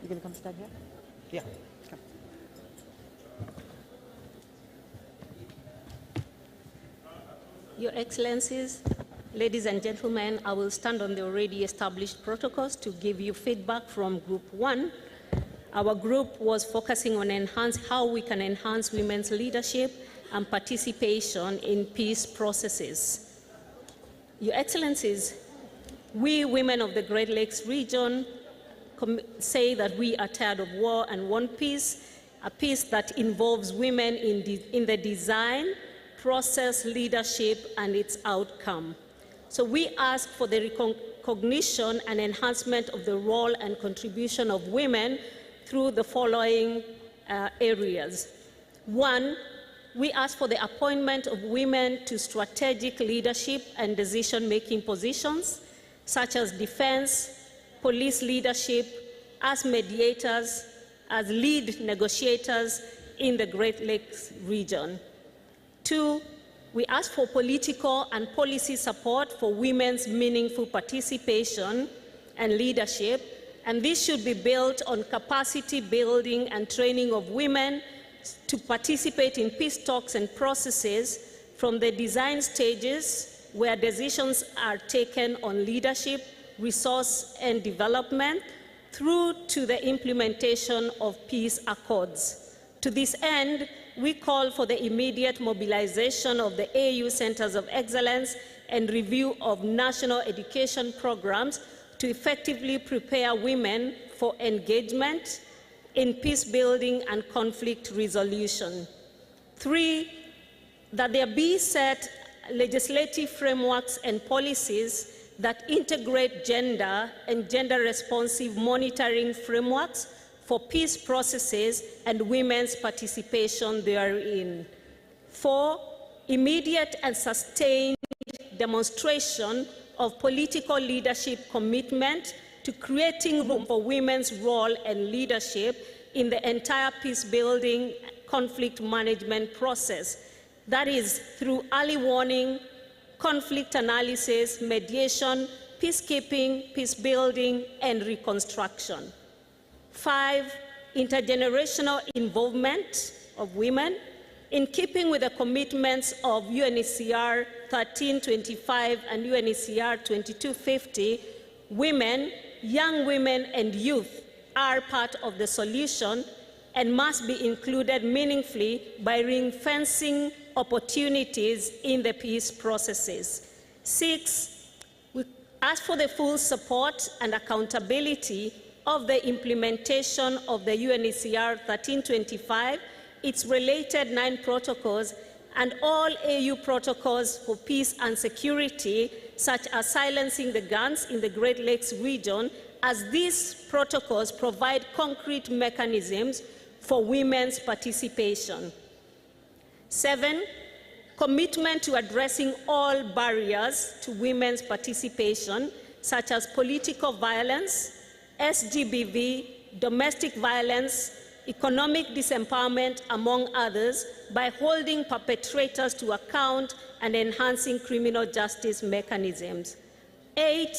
You can come stand here? Yeah, come. Your Excellencies, ladies and gentlemen, I will stand on the already established protocols to give you feedback from Group 1. Our group was focusing on how we can enhance women's leadership and participation in peace processes. Your Excellencies, we women of the Great Lakes region say that we are tired of war and want peace, a peace that involves women in the design, process, leadership, and its outcome. So we ask for the recognition and enhancement of the role and contribution of women through the following areas. 1, we ask for the appointment of women to strategic leadership and decision-making positions, such as defense, police leadership, as mediators, as lead negotiators in the Great Lakes region. 2, we ask for political and policy support for women's meaningful participation and leadership, and this should be built on capacity building and training of women to participate in peace talks and processes from the design stages where decisions are taken on leadership, resource and development, through to the implementation of peace accords. To this end, we call for the immediate mobilization of the AU Centers of Excellence and review of national education programs to effectively prepare women for engagement in peace building and conflict resolution. 3, that there be set legislative frameworks and policies that integrate gender and gender-responsive monitoring frameworks for peace processes and women's participation therein. 4, immediate and sustained demonstration of political leadership commitment to creating room for women's role and leadership in the entire peace-building conflict management process. That is through early warning, conflict analysis, mediation, peacekeeping, peace-building, and reconstruction. 5, intergenerational involvement of women. In keeping with the commitments of UNHCR 1325 and UNHCR 2250, women, young women, and youth are part of the solution and must be included meaningfully by ring-fencing opportunities in the peace processes. 6, we ask for the full support and accountability of the implementation of the UNHCR 1325, its related 9 protocols, and all AU protocols for peace and security, such as silencing the guns in the Great Lakes region, as these protocols provide concrete mechanisms for women's participation. 7, commitment to addressing all barriers to women's participation, such as political violence, SGBV, domestic violence, economic disempowerment, among others, by holding perpetrators to account and enhancing criminal justice mechanisms. 8,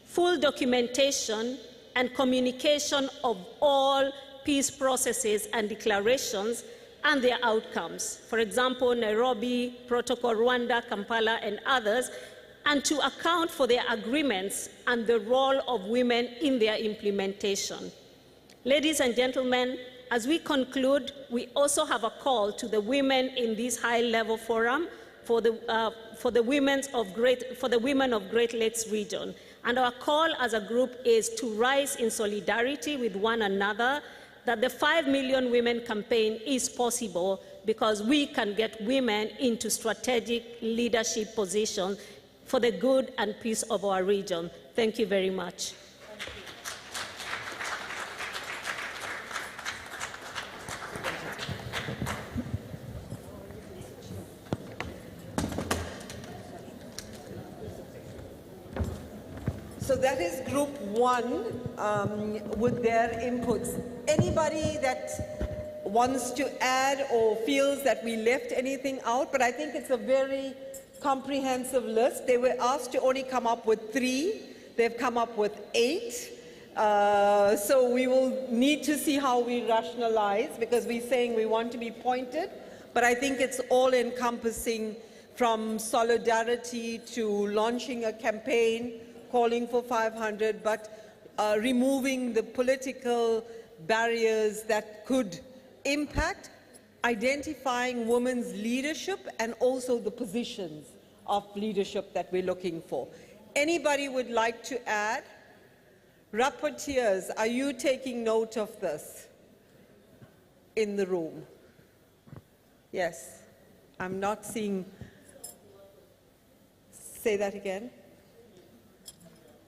full documentation and communication of all peace processes and declarations and their outcomes. For example, Nairobi Protocol, Rwanda, Kampala, and others, and to account for their agreements and the role of women in their implementation. Ladies and gentlemen, as we conclude, we also have a call to the women in this high-level forum for the women of Great Lakes region. And our call as a group is to rise in solidarity with one another, that the 5 Million Women campaign is possible because we can get women into strategic leadership positions for the good and peace of our region. Thank you very much. So that is Group 1 with their inputs. Anybody that wants to add or feels that we left anything out? But I think it's a very comprehensive list. They were asked to only come up with 3. They've come up with 8. So we will need to see how we rationalize, because we're saying we want to be pointed, but I think it's all encompassing, from solidarity to launching a campaign calling for 500, but removing the political barriers that could impact, identifying women's leadership and also the positions of leadership that we're looking for. Anybody would like to add? Rapporteurs, are you taking note of this in the room? Yes. I'm not seeing. Say that again.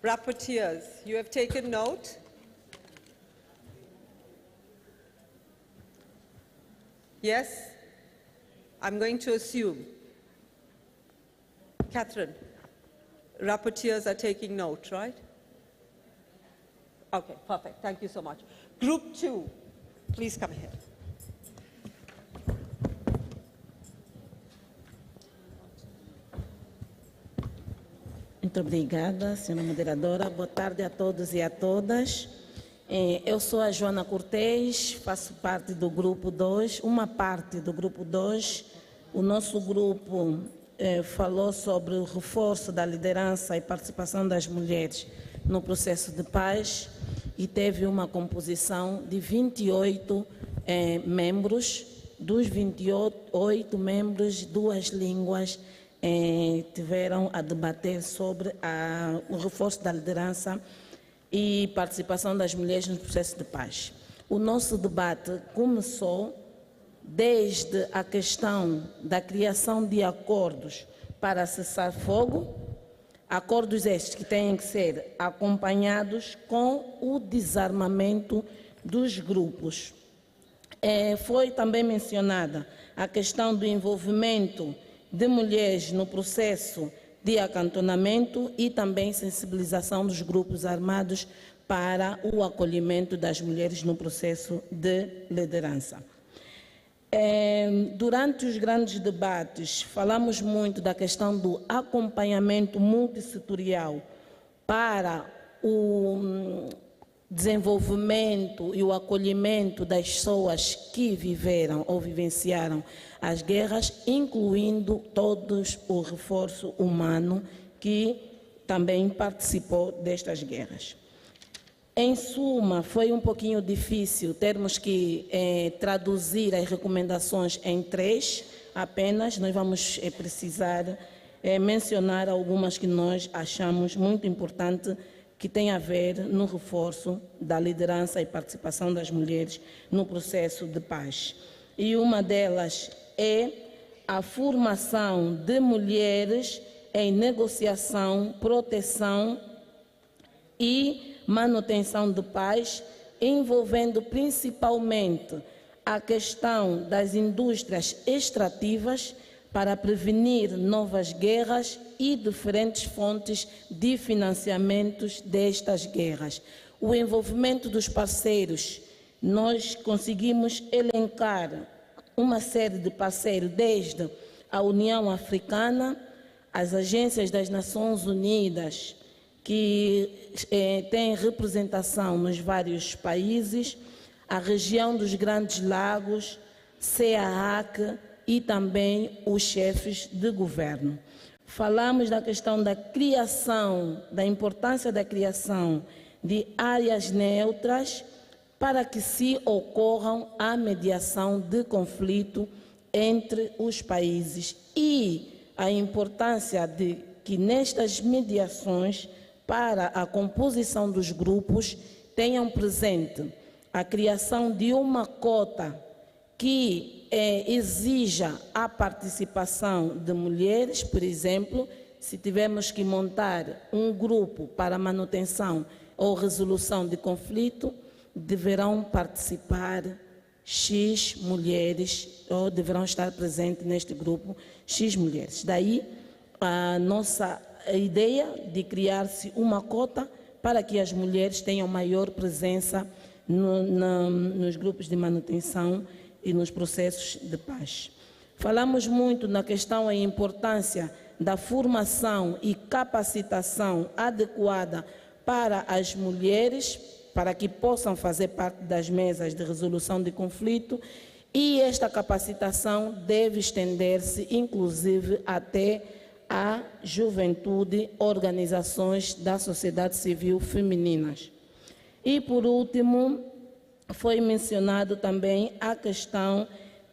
Rapporteurs, you have taken note? Yes? I'm going to assume. Catherine, rapporteurs are taking note, right? Okay, perfect. Thank you so much. Group 2, please come ahead. Muito obrigada, senhora moderadora. Boa tarde a todos e a todas. Eu sou a Joana Cortês, faço parte do grupo 2, uma parte do grupo 2. O nosso grupo falou sobre o reforço da liderança e participação das mulheres no processo de paz e teve uma composição de 28 membros. Dos 28 membros, 2 línguas tiveram a debater sobre o reforço da liderança e participação das mulheres no processo de paz. O nosso debate começou desde a questão da criação de acordos para cessar fogo, acordos estes que têm que ser acompanhados com o desarmamento dos grupos. Foi também mencionada a questão do envolvimento de mulheres no processo de acantonamento e também sensibilização dos grupos armados para o acolhimento das mulheres no processo de liderança. Durante os grandes debates, falamos muito da questão do acompanhamento multissetorial para o desenvolvimento e o acolhimento das pessoas que viveram ou vivenciaram as guerras, incluindo todos o reforço humano que também participou destas guerras. Em suma, foi um pouquinho difícil termos que traduzir as recomendações em 3 apenas. Nós vamos precisar mencionar algumas que nós achamos muito importante que tem a ver no reforço da liderança e participação das mulheres no processo de paz. E uma delas é a formação de mulheres em negociação, proteção e manutenção de paz, envolvendo principalmente a questão das indústrias extrativas para prevenir novas guerras e diferentes fontes de financiamentos destas guerras. O envolvimento dos parceiros, nós conseguimos elencar uma série de parceiros, desde a União Africana, as agências das Nações Unidas, que têm representação nos vários países, a região dos Grandes Lagos, CEAAC e também os chefes de governo. Falamos da questão da criação, da importância da criação de áreas neutras para que se ocorram a mediação de conflito entre os países e a importância de que nestas mediações para a composição dos grupos tenham presente a criação de uma cota que exija a participação de mulheres, por exemplo, se tivermos que montar um grupo para manutenção ou resolução de conflito, deverão participar X mulheres, ou deverão estar presentes neste grupo X mulheres. Daí a nossa ideia de criar-se uma cota para que as mulheres tenham maior presença nos grupos de manutenção e nos processos de paz. Falamos muito na questão e importância da formação e capacitação adequada para as mulheres, para que possam fazer parte das mesas de resolução de conflito, e esta capacitação deve estender-se, inclusive, até a juventude, organizações da sociedade civil femininas. E, por último, foi mencionado também a questão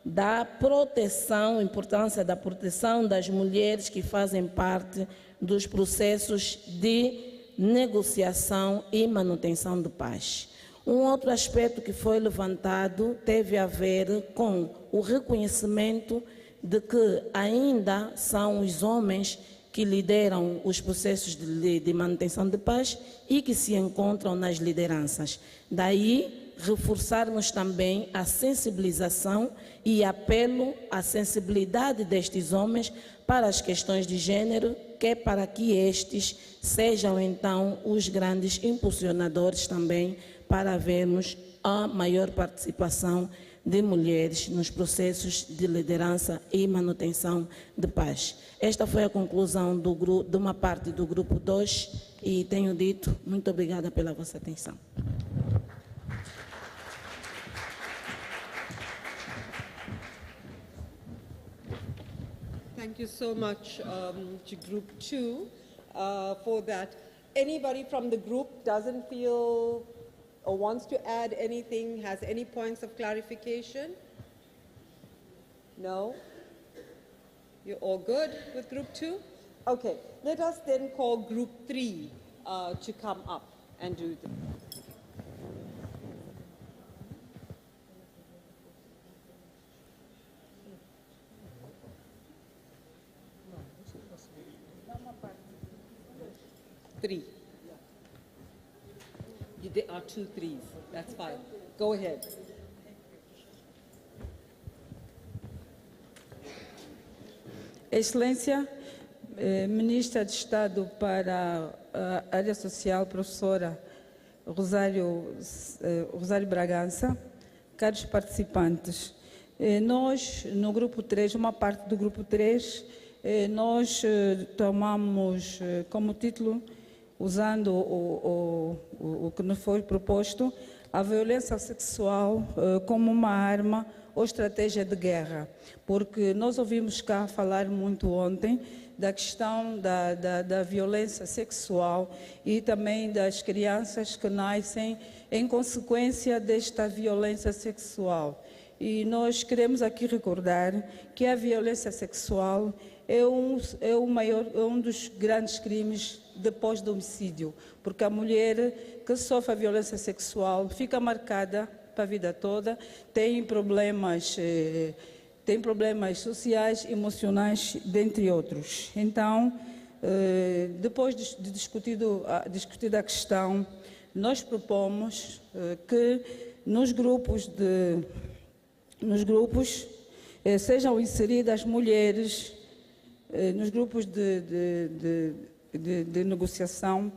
da proteção, a importância da proteção das mulheres que fazem parte dos processos de negociação e manutenção de paz. Um outro aspecto que foi levantado teve a ver com o reconhecimento de que ainda são os homens que lideram os processos de manutenção de paz e que se encontram nas lideranças. Daí, reforçarmos também a sensibilização e apelo à sensibilidade destes homens para as questões de gênero, que é para que estes sejam então os grandes impulsionadores também para vermos a maior participação de mulheres nos processos de liderança e manutenção de paz. Esta foi a conclusão de uma parte do grupo 2 e tenho dito, muito obrigada pela vossa atenção. Thank you so much to Group 2 for that. Anybody from the group doesn't feel or wants to add anything, has any points of clarification? No? You're all good with Group 2? Okay, let us then call Group 3 to come up and do this. Three. There are 2 3s. That's fine. Go ahead. Excelência, Ministra de Estado para a Área Social, Professora Rosário Bragança, caros participantes, nós, no Grupo 3, uma parte do Grupo 3, nós tomamos como título, usando o que nos foi proposto, a violência sexual como uma arma ou estratégia de guerra, porque nós ouvimos cá falar muito ontem da questão da violência sexual e também das crianças que nascem em consequência desta violência sexual. E nós queremos aqui recordar que a violência sexual é um dos grandes crimes depois do homicídio, porque a mulher que sofre a violência sexual fica marcada para a vida toda, tem problemas sociais, emocionais, dentre outros. Então, depois de discutida a questão, nós propomos que nos grupos sejam inseridas mulheres, nos grupos de negociação,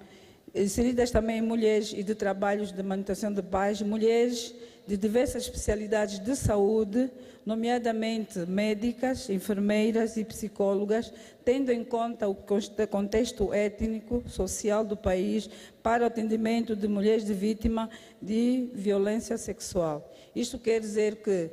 inseridas também mulheres e de trabalhos de manutenção de paz, mulheres de diversas especialidades de saúde, nomeadamente médicas, enfermeiras e psicólogas, tendo em conta o contexto étnico, social do país para o atendimento de mulheres de vítima de violência sexual. Isto quer dizer que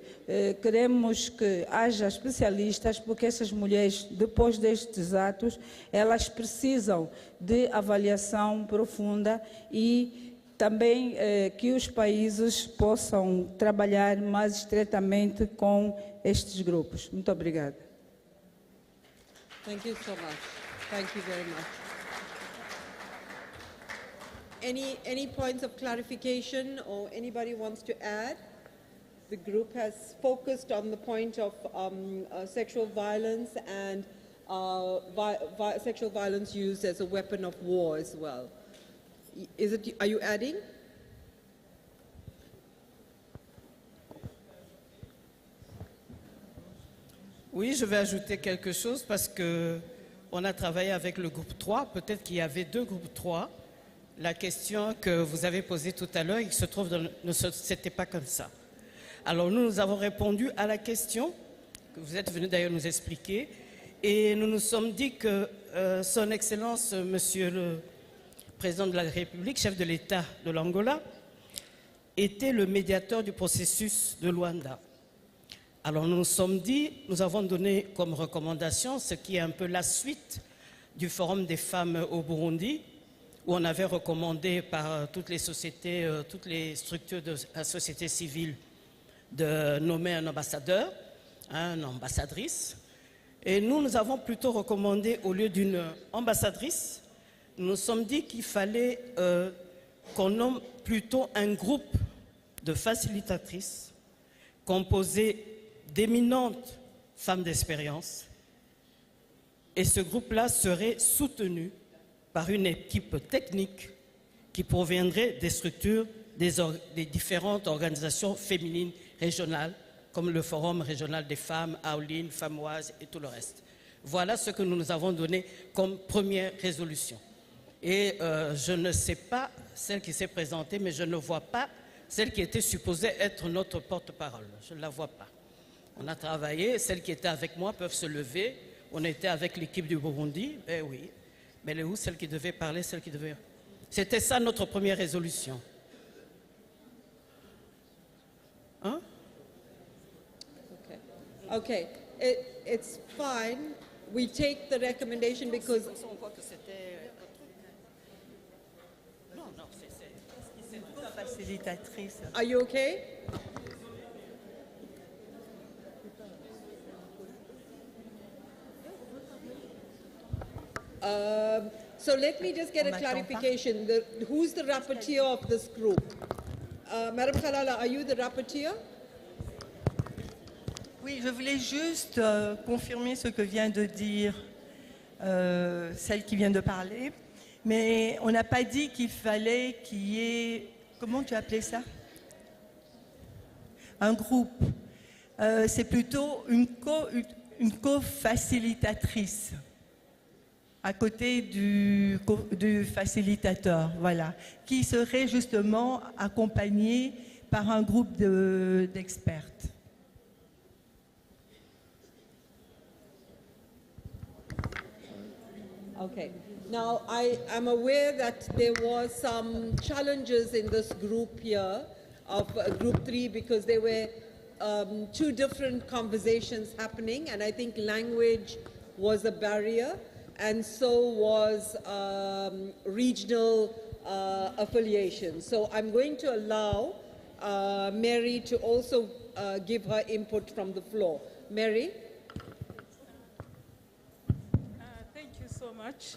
queremos que haja especialistas, porque essas mulheres, depois destes atos, elas precisam de avaliação profunda e também que os países possam trabalhar mais estreitamente com estes grupos. Muito obrigada. Thank you so much. Thank you very much. Any points of clarification or anybody wants to add? The group has focused on the point of sexual violence and sexual violence used as a weapon of war as well. Are you adding? Oui, je vais ajouter quelque chose parce qu'on a travaillé avec le groupe 3. Peut-être qu'il y avait 2 groupes 3. La question que vous avez posée tout à l'heure, il se trouve, c'était pas comme ça. Alors nous avons répondu à la question que vous êtes venu d'ailleurs nous expliquer et nous nous sommes dit que Son Excellence, Monsieur le président de la République, chef de l'État de l'Angola, était le médiateur du processus de Luanda. Alors nous nous sommes dit, nous avons donné comme recommandation ce qui est un peu la suite du Forum des femmes au Burundi, où on avait recommandé par toutes les sociétés, toutes les structures de la société civile de nommer un ambassadeur, une ambassadrice. Et nous avons plutôt recommandé, au lieu d'une ambassadrice, nous nous sommes dit qu'il fallait qu'on nomme plutôt un groupe de facilitatrices composé d'éminentes femmes d'expérience. Et ce groupe-là serait soutenu par une équipe technique qui proviendrait des structures des différentes organisations féminines régionales, comme le Forum régional des femmes, Aoline, Famoise et tout le reste. Voilà ce que nous avons donné comme première résolution. Et je ne sais pas celle qui s'est présentée, mais je ne vois pas celle qui était supposée être notre porte-parole. Je ne la vois pas. On a travaillé, celles qui étaient avec moi peuvent se lever. On était avec l'équipe du Burundi, eh oui. Mais elle est où celle qui devait parler, celle qui devait... C'était ça notre première résolution. Hein? Okay. It's fine. We take the recommendation because... Non, non, c'est la facilitatrice. Are you okay? So let me just get a clarification. Who's the rapporteur of this group? Madam Khalala, are you the rapporteur? Oui, je voulais juste confirmer ce que vient de dire celle qui vient de parler, mais on n'a pas dit qu'il fallait qu'il y ait, comment tu appelais ça? Un groupe. C'est plutôt une co-facilitatrice à côté du facilitateur, voilà, qui serait justement accompagné par un groupe d'expertes. Okay. Now, I am aware that there was some challenges in this group here, of group 3, because there were two different conversations happening, and I think language was a barrier, and so was regional affiliation. So I'm going to allow Mary to also give her input from the floor. Mary? So much.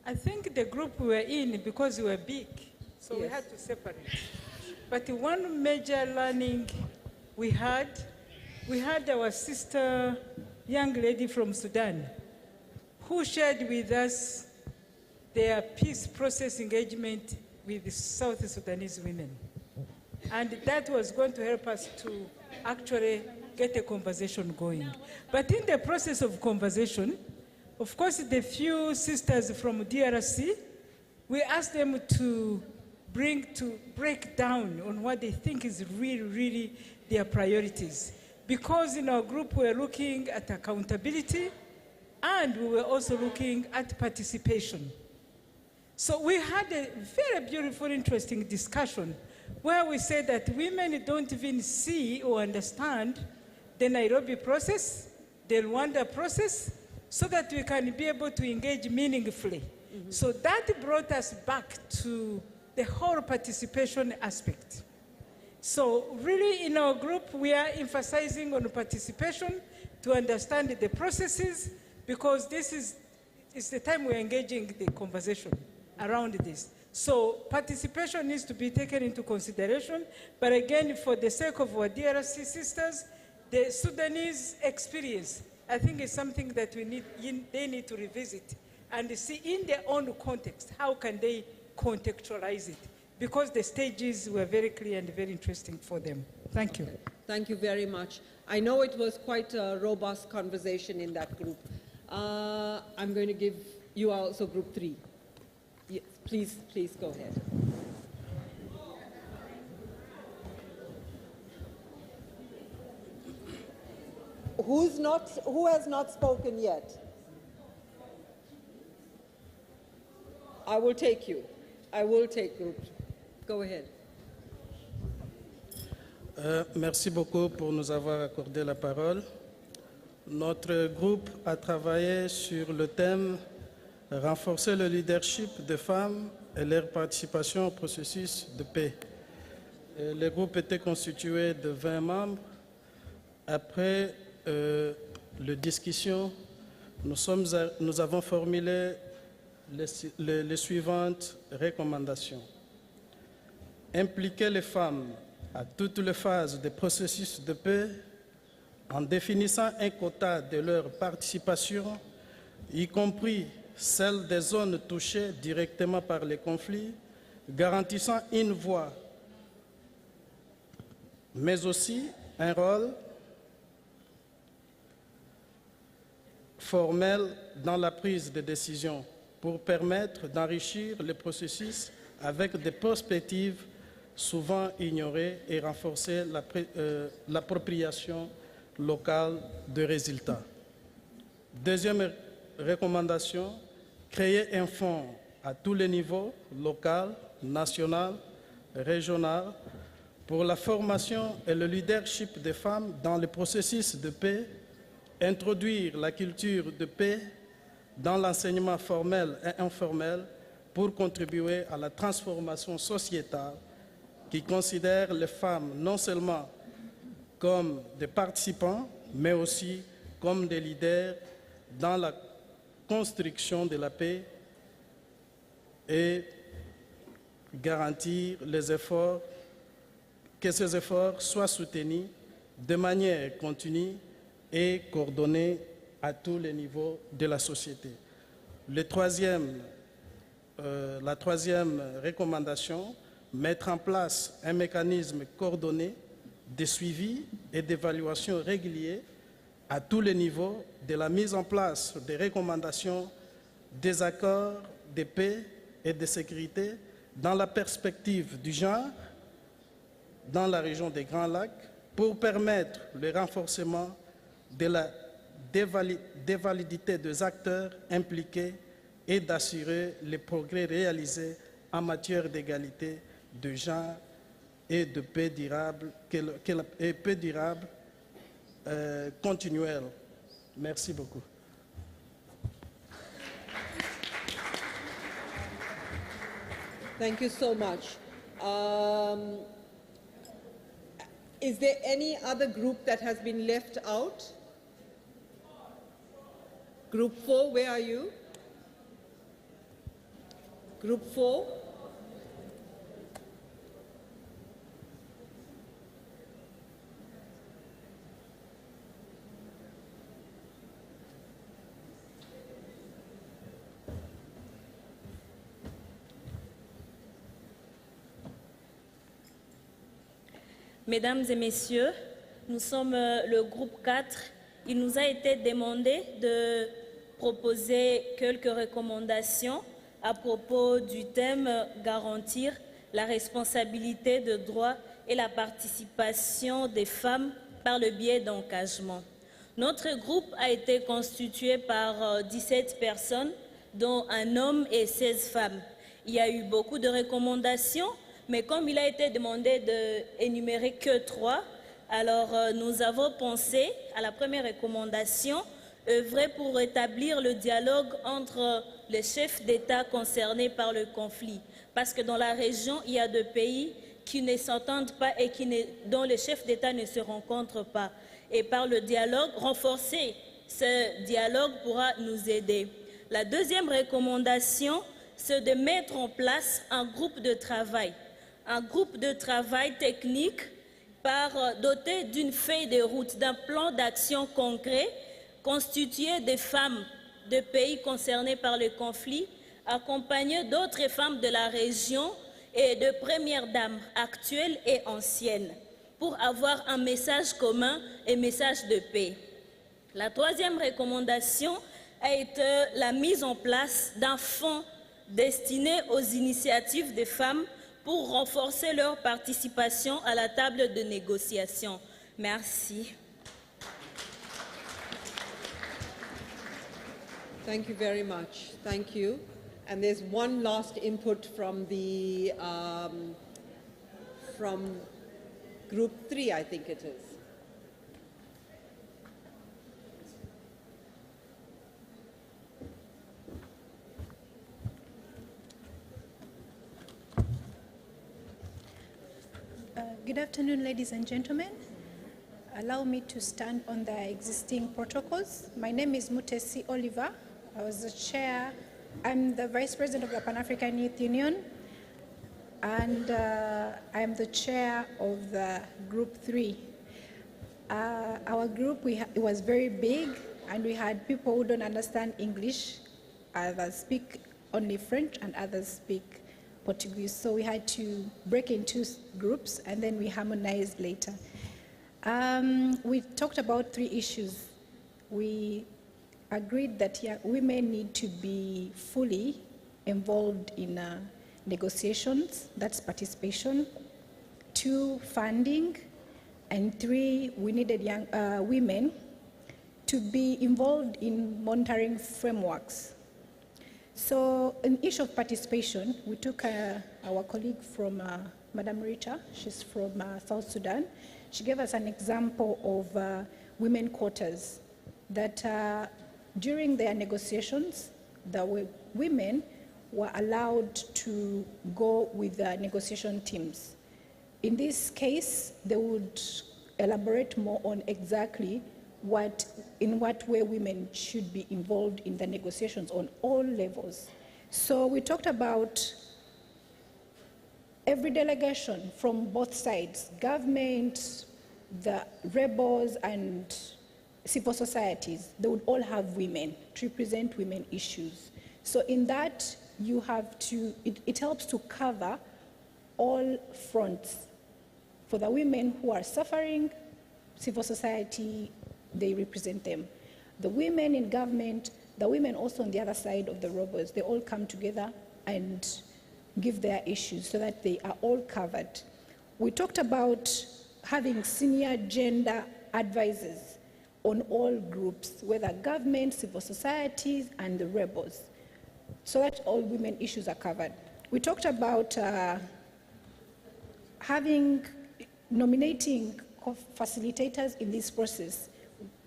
I think the group we were in, because we were big, so we had to separate. But one major learning we had our sister, young lady from Sudan, who shared with us their peace process engagement with the South Sudanese women. And that was going to help us to actually get a conversation going. But in the process of conversation, of course, the few sisters from DRC, we asked them to break down on what they think is really their priorities. Because in our group, we're looking at accountability, and we were also looking at participation. So we had a very beautiful, interesting discussion where we said that women don't even see or understand the Nairobi process, the Rwanda process, so that we can be able to engage meaningfully. Mm-hmm. So that brought us back to the whole participation aspect. So really in our group, we are emphasizing on participation to understand the processes, because this is the time we're engaging the conversation around this. So participation needs to be taken into consideration, but again, for the sake of our DRC sisters, the Sudanese experience, I think it's something that they need to revisit and see in their own context, how can they contextualize it? Because the stages were very clear and very interesting for them. Thank you. Thank you very much. I know it was quite a robust conversation in that group. I'm going to give you also group 3. Yes, please go ahead. Who has not spoken yet? I will take you. I will take group. Go ahead. Merci beaucoup pour nous avoir accordé la parole. Notre groupe a travaillé sur le thème « Renforcer le leadership des femmes et leur participation au processus de paix ». Le groupe était constitué de 20 membres. Après la discussion, nous avons formulé les suivantes recommandations. Impliquer les femmes à toutes les phases des processus de paix en définissant un quota de leur participation, y compris celle des zones touchées directement par les conflits, garantissant une voix, mais aussi un rôle formel dans la prise de décision pour permettre d'enrichir le processus avec des perspectives souvent ignorées et renforcer l'appropriation locale de résultats. Deuxième recommandation, créer un fonds à tous les niveaux, local, national, régional, pour la formation et le leadership des femmes dans le processus de paix, introduire la culture de paix dans l'enseignement formel et informel pour contribuer à la transformation sociétale qui considère les femmes non seulement comme des participants, mais aussi comme des leaders dans la construction de la paix et garantir que ces efforts soient soutenus de manière continue et coordonnée à tous les niveaux de la société. La troisième recommandation, mettre en place un mécanisme coordonné de suivi et d'évaluation régulier à tous les niveaux de la mise en place des recommandations des accords de paix et de sécurité dans la perspective du genre dans la région des Grands Lacs pour permettre le renforcement de la validité des acteurs impliqués et d'assurer les progrès réalisés en matière d'égalité de genre et de paix durable, continuelle. Merci beaucoup. Thank you so much. Is there any other group that has been left out? Group 4, where are you? Group 4? Mesdames et messieurs, nous sommes le groupe 4. Il nous a été demandé de proposer quelques recommandations à propos du thème « Garantir la responsabilité de droit et la participation des femmes par le biais d'engagement ». Notre groupe a été constitué par 17 personnes, dont un homme et 16 femmes. Il y a eu beaucoup de recommandations, mais comme il a été demandé d'énumérer que 3, alors nous avons pensé à la première recommandation, œuvrer pour rétablir le dialogue entre les chefs d'État concernés par le conflit. Parce que dans la région, il y a deux pays qui ne s'entendent pas et dont les chefs d'État ne se rencontrent pas. Et par le dialogue, renforcer ce dialogue pourra nous aider. La deuxième recommandation, c'est de mettre en place un groupe de travail technique doté d'une feuille de route, d'un plan d'action concret constitué des femmes de pays concernés par le conflit, accompagnées d'autres femmes de la région et de premières dames actuelles et anciennes, pour avoir un message commun et message de paix. La troisième recommandation a été la mise en place d'un fonds destiné aux initiatives des femmes pour renforcer leur participation à la table de négociation. Merci. Thank you very much. Thank you. And there's one last input from the from group 3, I think it is. Good afternoon, ladies and gentlemen. Allow me to stand on the existing protocols. My name is Mutesi Oliver. I was the chair. I'm the vice president of the Pan-African Youth Union, and I'm the chair of the group 3. Our group, it was very big, and we had people who don't understand English. Others speak only French, and others speak Portuguese. So we had to break into groups, and then we harmonized later. We talked about 3 issues. We agreed that women need to be fully involved in negotiations, that's participation. 2, funding. And 3, we needed young women to be involved in monitoring frameworks. So in issue of participation, we took our colleague from Madam Rita, she's from South Sudan. She gave us an example of women quotas that during their negotiations, the women were allowed to go with the negotiation teams. In this case, they would elaborate more on exactly in what way women should be involved in the negotiations on all levels. So we talked about every delegation from both sides, government, the rebels, and civil societies. They would all have women to represent women issues. So in that, you have to, it helps to cover all fronts. For the women who are suffering, civil society, they represent them. The women in government, the women also on the other side of the rebels, they all come together and give their issues so that they are all covered. We talked about having senior gender advisors on all groups, whether government, civil societies, and the rebels, so that all women issues are covered. We talked about nominating facilitators in this process,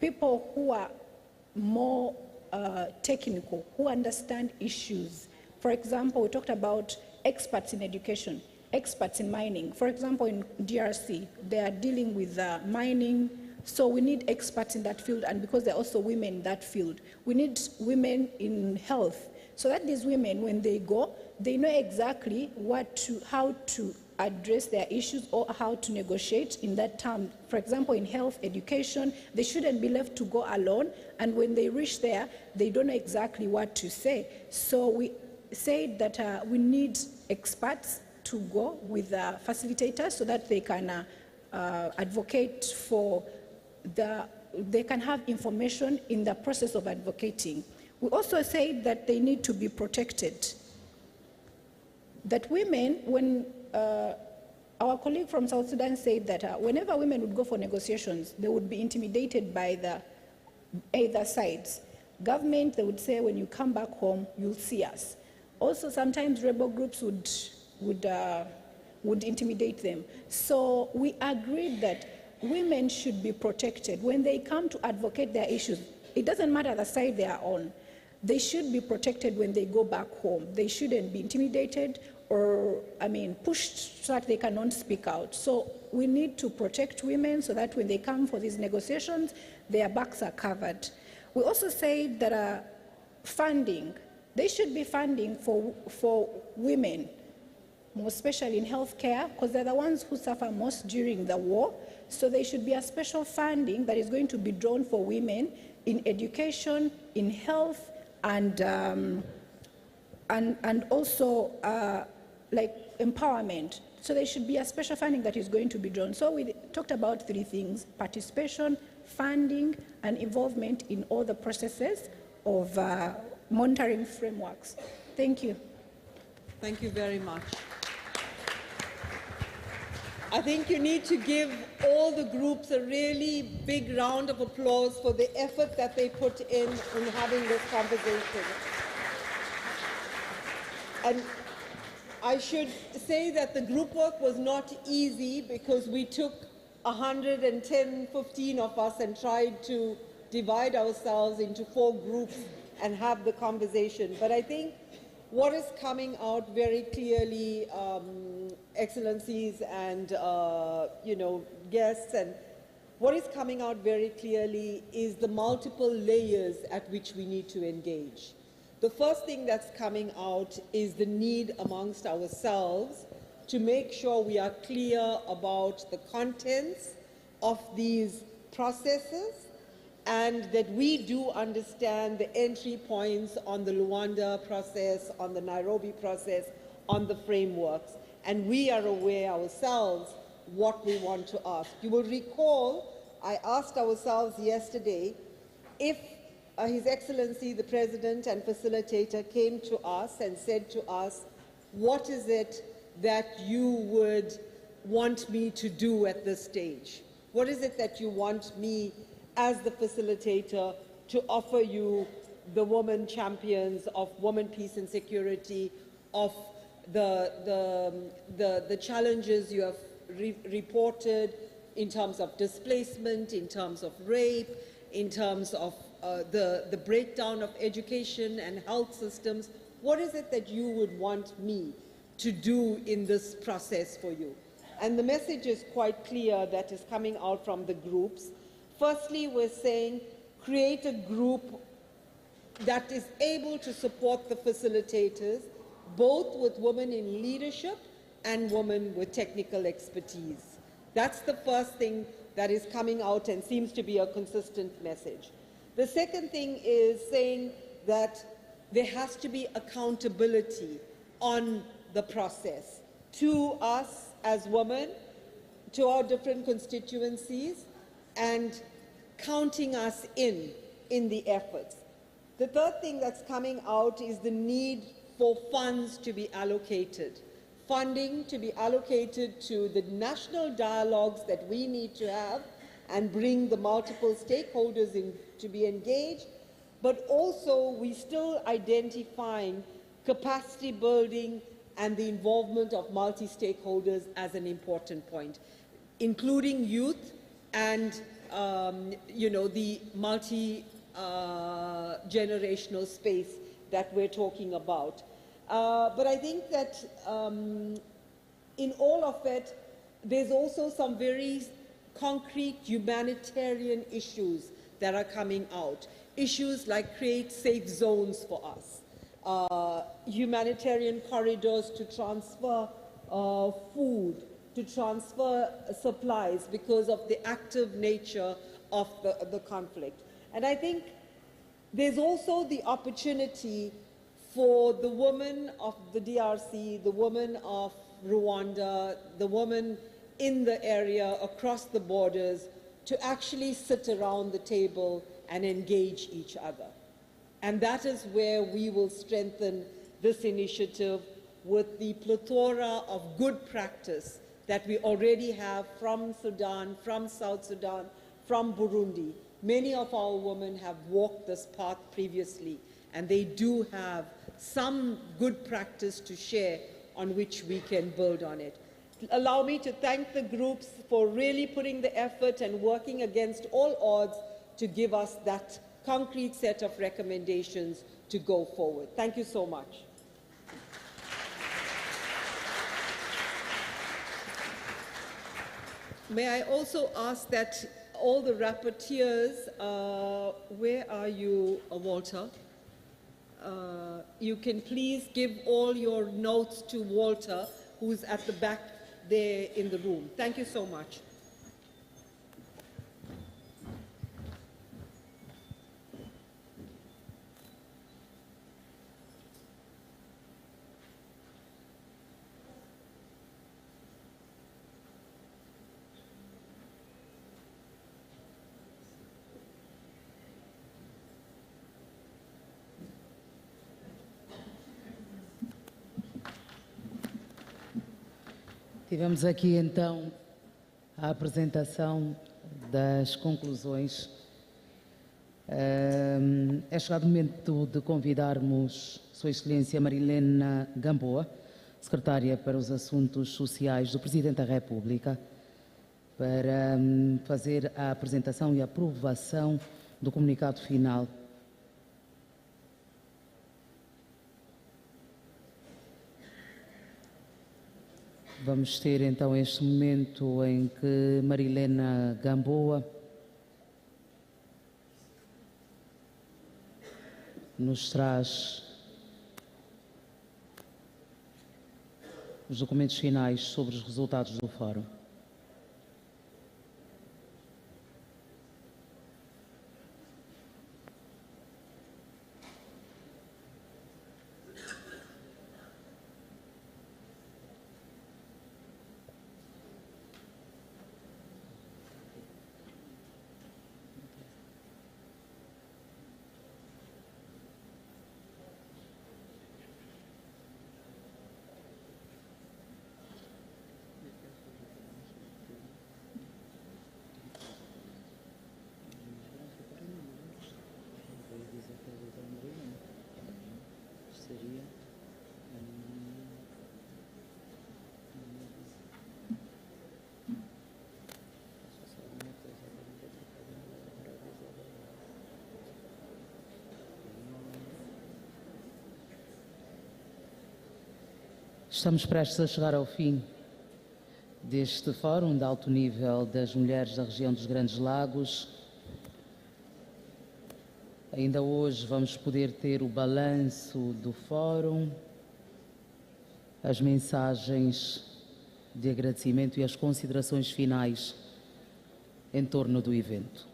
people who are more technical, who understand issues. For example, we talked about experts in education, experts in mining. For example, in DRC, they are dealing with mining, so we need experts in that field, and because they're also women in that field. We need women in health, so that these women, when they go, they know exactly how to address their issues or how to negotiate in that term. For example, in health, education, they shouldn't be left to go alone, and when they reach there, they don't know exactly what to say. So we said that we need experts to go with facilitators so that they can advocate for they can have information in the process of advocating. We also said that they need to be protected. That women, when our colleague from South Sudan said that whenever women would go for negotiations, they would be intimidated by either sides. Government, they would say, when you come back home, you'll see us. Also, sometimes rebel groups would intimidate them. So we agreed that women should be protected. When they come to advocate their issues, it doesn't matter the side they are on. They should be protected when they go back home. They shouldn't be intimidated or, pushed so that they cannot speak out. So we need to protect women so that when they come for these negotiations, their backs are covered. We also say that funding, there should be funding for women, more especially in healthcare, because they're the ones who suffer most during the war. So there should be a special funding that is going to be drawn for women in education, in health, and also like empowerment. So there should be a special funding that is going to be drawn. So we talked about 3 things: participation, funding, and involvement in all the processes of monitoring frameworks. Thank you. Thank you very much. I think you need to give all the groups a really big round of applause for the effort that they put in having this conversation. And I should say that the group work was not easy because we took 110, 15 of us and tried to divide ourselves into 4 groups and have the conversation. But I think what is coming out very clearly, Excellencies and guests, and what is coming out very clearly is the multiple layers at which we need to engage. The first thing that's coming out is the need amongst ourselves to make sure we are clear about the contents of these processes and that we do understand the entry points on the Luanda process, on the Nairobi process, on the frameworks. And we are aware ourselves what we want to ask. You will recall I asked ourselves yesterday if His Excellency the President and Facilitator came to us and said to us, what is it that you would want me to do at this stage? What is it that you want me as the facilitator to offer you, the women champions of women, peace and security, of the challenges you have reported in terms of displacement, in terms of rape, in terms of the breakdown of education and health systems? What is it that you would want me to do in this process for you? And the message is quite clear that is coming out from the groups. Firstly, we're saying create a group that is able to support the facilitators, both with women in leadership and women with technical expertise. That's the first thing that is coming out and seems to be a consistent message. The second thing is saying that there has to be accountability on the process to us as women, to our different constituencies, and counting us in the efforts. The third thing that's coming out is the need for funds to be allocated. Funding to be allocated to the national dialogues that we need to have and bring the multiple stakeholders in to be engaged, but also we still identifying capacity building and the involvement of multi-stakeholders as an important point, including youth and the multi-generational space that we're talking about. But I think that in all of it, there's also some very concrete humanitarian issues that are coming out. Issues like create safe zones for us, humanitarian corridors to transfer food, to transfer supplies because of the active nature of the conflict. And I think there's also the opportunity for the women of the DRC, the women of Rwanda, the women in the area across the borders to actually sit around the table and engage each other. And that is where we will strengthen this initiative with the plethora of good practice that we already have from Sudan, from South Sudan, from Burundi. Many of our women have walked this path previously, and they do have some good practice to share on which we can build on it. Allow me to thank the groups for really putting the effort and working against all odds to give us that concrete set of recommendations to go forward. Thank you so much. May I also ask that all the rapporteurs, where are you, Walter? You can please give all your notes to Walter, who's at the back there in the room. Thank you so much. Tivemos aqui então a apresentação das conclusões É chegado o momento de convidarmos Sua Excelência Marilena Gamboa, Secretária para os Assuntos Sociais do Presidente da República, para fazer a apresentação e aprovação do comunicado final. Vamos ter então este momento em que Marilena Gamboa nos traz os documentos finais sobre os resultados do Fórum. Estamos prestes a chegar ao fim deste Fórum de alto nível das mulheres da região dos Grandes Lagos. Ainda hoje vamos poder ter o balanço do Fórum, as mensagens de agradecimento e as considerações finais em torno do evento.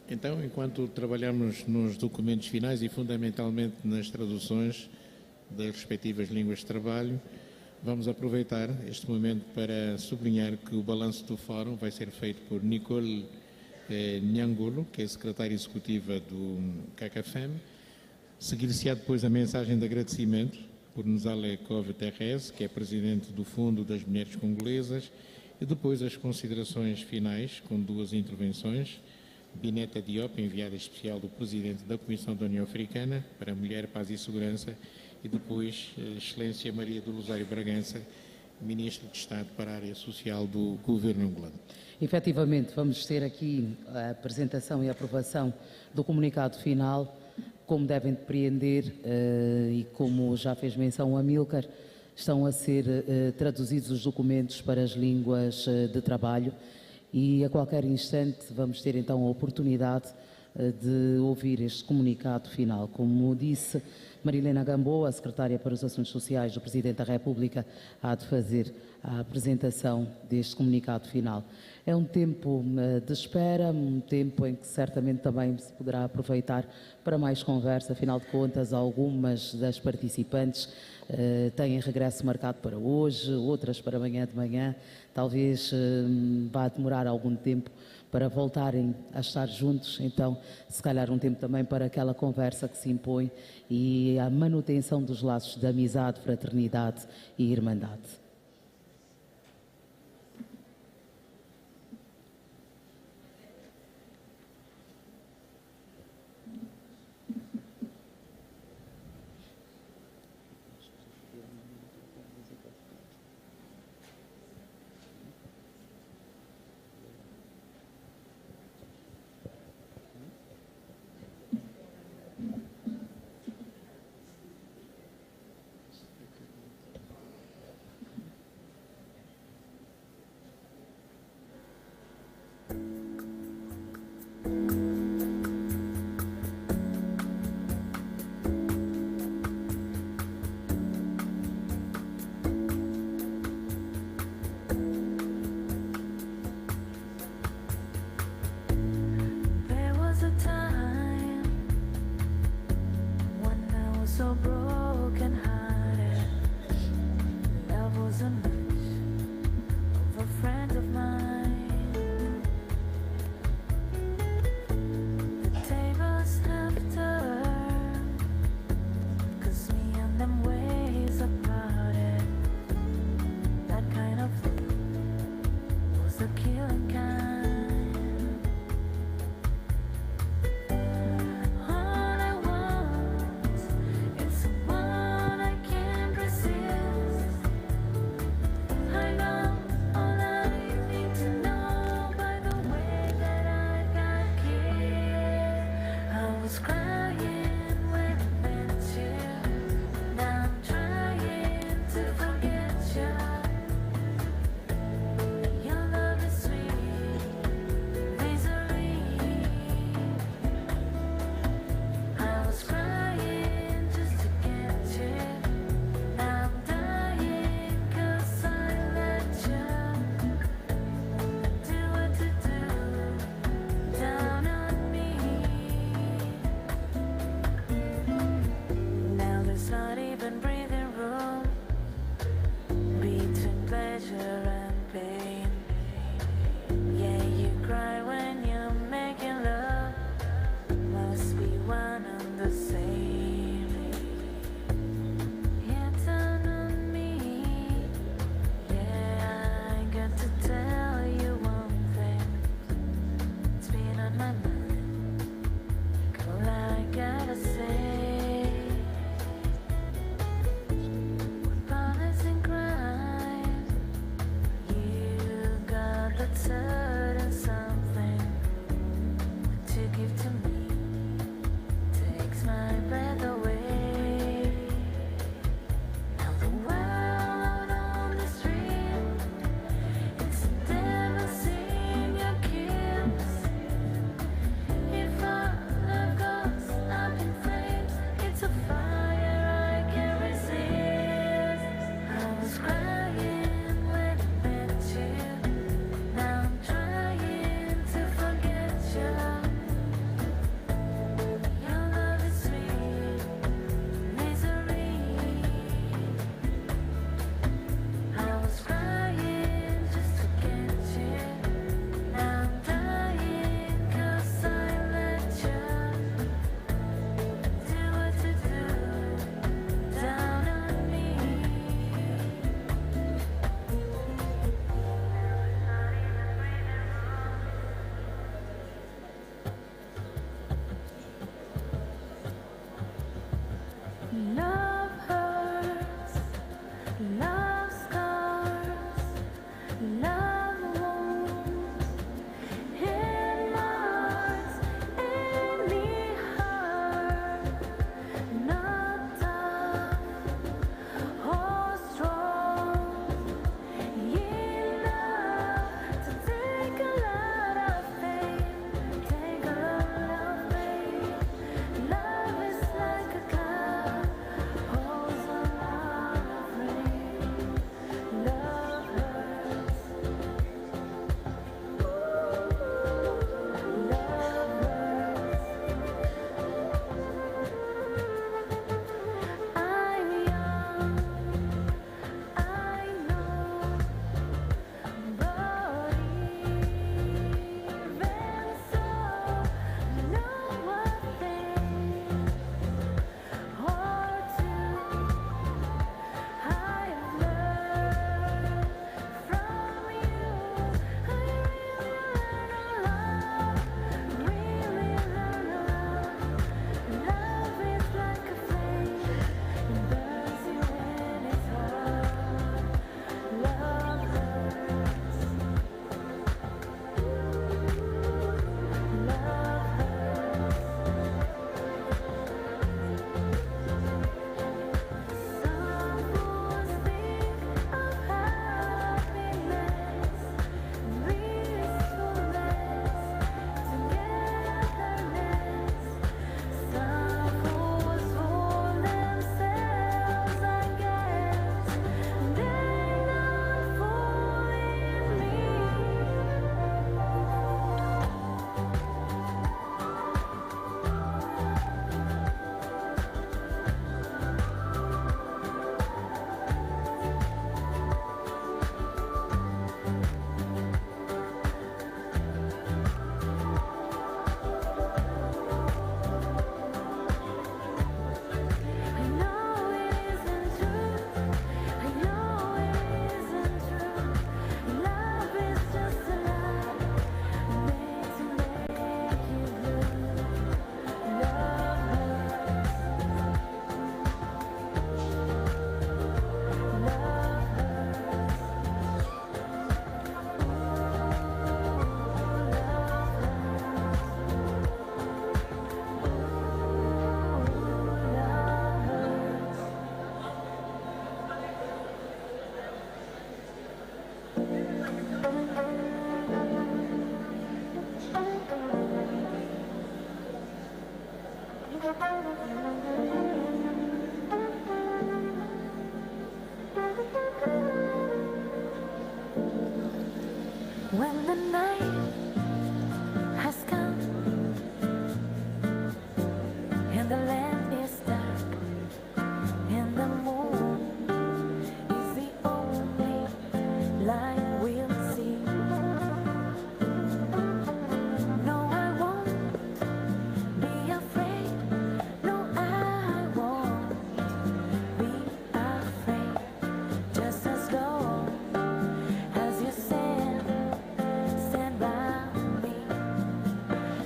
Então, enquanto trabalhamos nos documentos finais e fundamentalmente nas traduções das respectivas línguas de trabalho, vamos aproveitar este momento para sublinhar que o balanço do Fórum vai ser feito por Nicole Nhangulo, que é secretária executiva do CACAFEM. Seguir-se-á depois a mensagem de agradecimento por Nzale Kove Terres, que é presidente do Fundo das Mulheres Congolesas, e depois as considerações finais, com duas intervenções. Bineta Diop, enviada especial do Presidente da Comissão da União Africana para a Mulher, Paz e Segurança, e depois Excelência Maria do Rosário Bragança, Ministro de Estado para a Área Social do Governo angolano. Efetivamente, vamos ter aqui a apresentação e a aprovação do comunicado final. Como devem depreender, e como já fez menção o Amílcar, estão a ser traduzidos os documentos para as línguas de trabalho. E a qualquer instante vamos ter então a oportunidade de ouvir este comunicado final. Como disse, Marilena Gamboa, a Secretária para os Assuntos Sociais do Presidente da República, há de fazer a apresentação deste comunicado final. É um tempo de espera, um tempo em que certamente também se poderá aproveitar para mais conversa. Afinal de contas, algumas das participantes têm regresso marcado para hoje, outras para amanhã de manhã. Talvez vá demorar algum tempo para voltarem a estar juntos, então se calhar um tempo também para aquela conversa que se impõe e a manutenção dos laços de amizade, fraternidade e irmandade. So broken hearted, Love hurts, love scars, love wounds, it marks any heart, not tough or strong, enough to take a lot of pain, take a lot of pain. Love is like a cloud, holds a lot of rain. Love hurts. Love hurts. I'm young, I know, but even so, know one thing or two I've learned from you. I really learn a lot. Love is like a flame, it burns you when it's hot. Love hurts. Love hurts. Some fools think of happiness, peacefulness, togetherness. Some fools fool themselves, I guess. They're not fooling me. I know it isn't true. I know it isn't true. Love is just a lie made to make you blue. Love hurts. Love hurts. When the night has come and the land is dark and the moon is the only light we'll see. No, I won't be afraid. No, I won't be afraid. Just as long as you stand by me.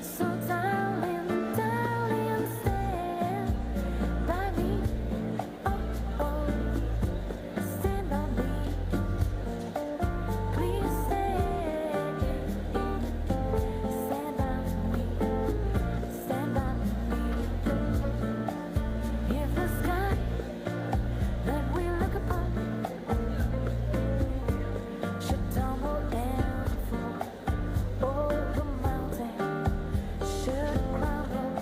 So darling, darling, stand by me. Oh, oh, stand by me. Please stand by me. Stand by me. If the sky that we look upon should tumble and fall, oh, the mountain should crumble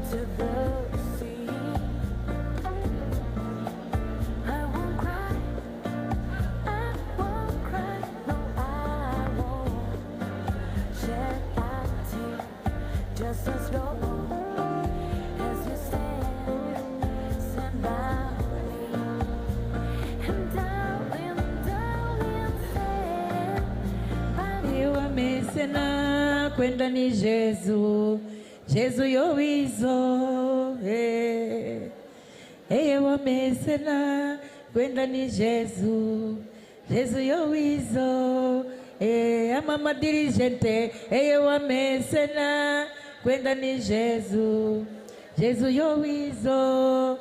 to the sea, I won't cry, no, I won't shed a tear. Just as long as you stand by me. And darling, darling, stand by me. Eu amei cena kwenda ni Jesus, Jesus yo izo. Eu amei cena kwenda ni Jesus, Jesus yo izo. A mama dirigente, eu amei cena kwenda ni Jesus, Jesus yo izo.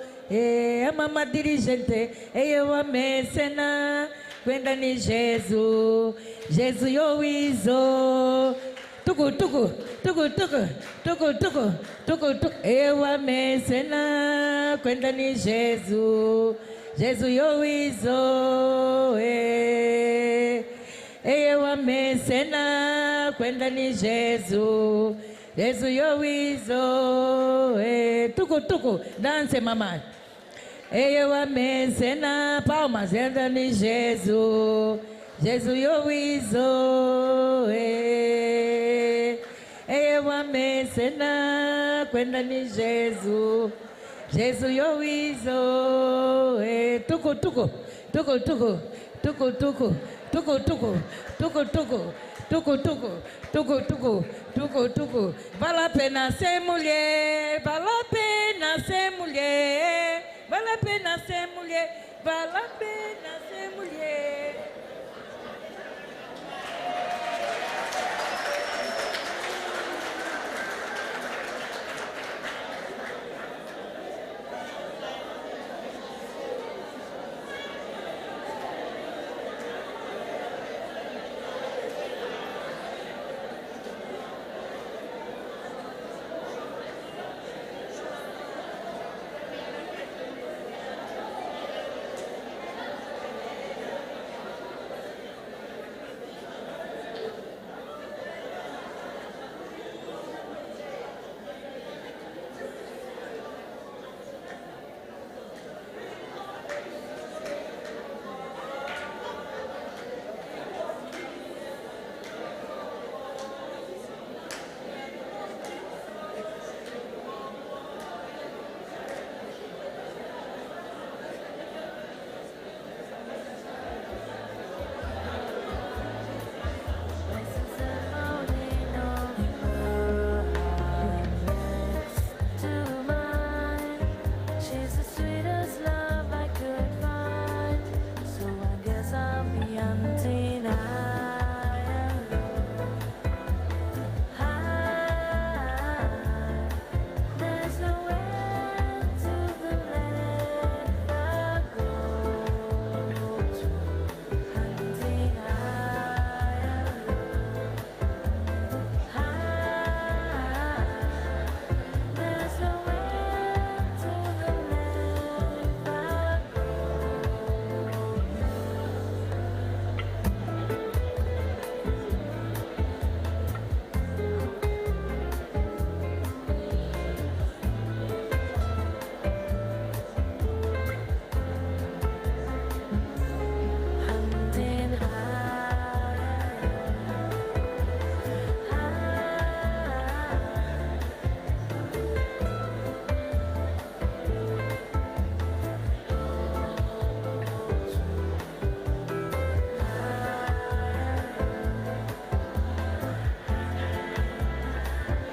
a mama dirigente, eu amei cena, quando ni Jesus, Jesus eu iso, tucu, tucu, tucu, tucu, tucu, tucu, tucu, tucu, eu amei cena, quando ni Jesus, Jesus eu iso, eu amei cena, quando ni Jesus, Jesus eu iso, tucu, tucu, dance mamãe. Eu amei cena, palmas, entra em Jesus, Jesus eu iso, eu amei cena, quando em Jesus, Jesus eu iso, tucu, tucu, tucu, tucu, tucu, tucu, tucu, tucu, tucu, tucu, tucu, tucu, tucu, tucu, tucu, tucu, vale a pena ser mulher, vale a pena ser mulher. Vale a pena ser mulher, vale a pena ser mulher.